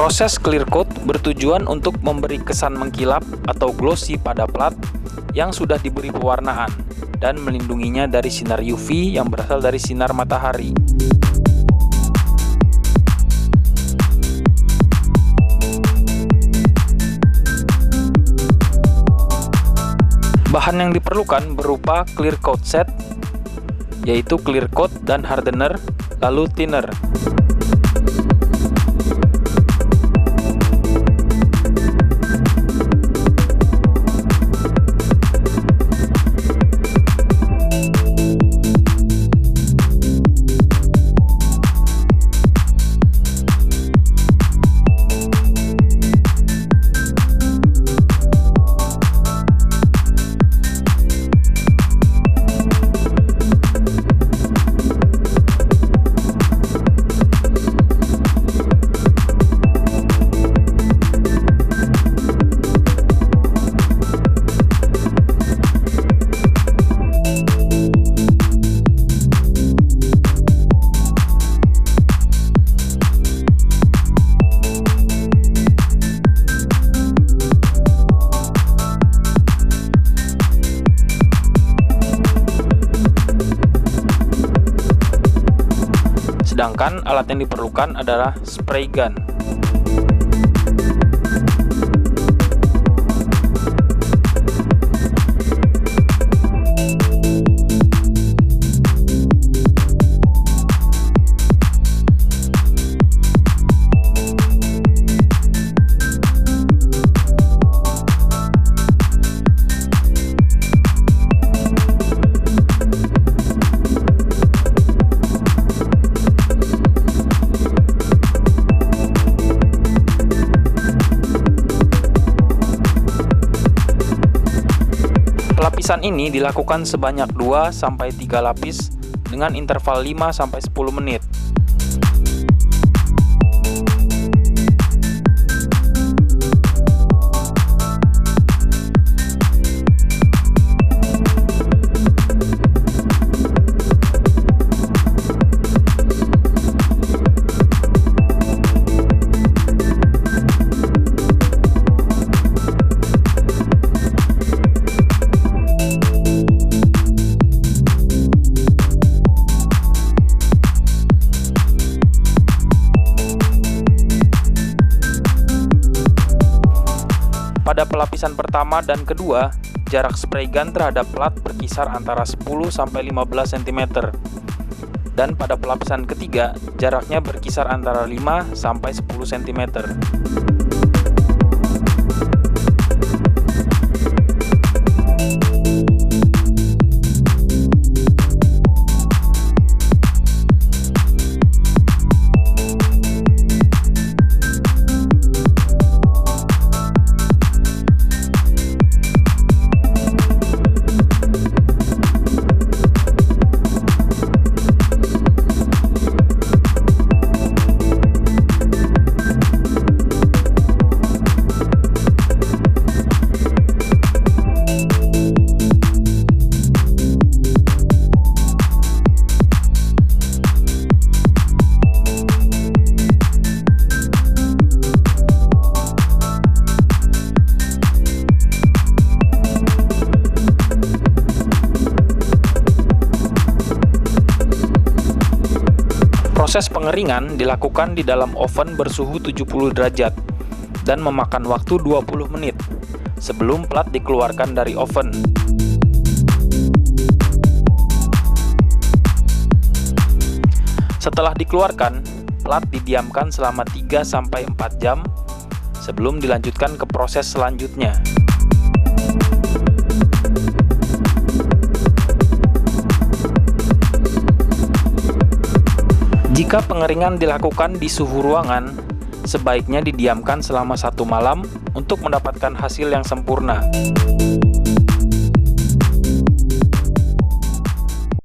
Proses clear coat bertujuan untuk memberi kesan mengkilap atau glossy pada plat yang sudah diberi pewarnaan dan melindunginya dari sinar UV yang berasal dari sinar matahari. Bahan yang diperlukan berupa clear coat set, yaitu clear coat dan hardener, lalu thinner. Sedangkan alat yang diperlukan adalah spray gun. Lapisan ini dilakukan sebanyak 2-3 lapis dengan interval 5-10 menit. Pada pelapisan pertama dan kedua, jarak spray gun terhadap plat berkisar antara 10-15 cm. Dan pada pelapisan ketiga, jaraknya berkisar antara 5-10 cm. Proses pengeringan dilakukan di dalam oven bersuhu 70 derajat dan memakan waktu 20 menit sebelum plat dikeluarkan dari oven. Setelah dikeluarkan, plat didiamkan selama 3-4 jam sebelum dilanjutkan ke proses selanjutnya. Jika pengeringan dilakukan di suhu ruangan, sebaiknya didiamkan selama 1 malam untuk mendapatkan hasil yang sempurna.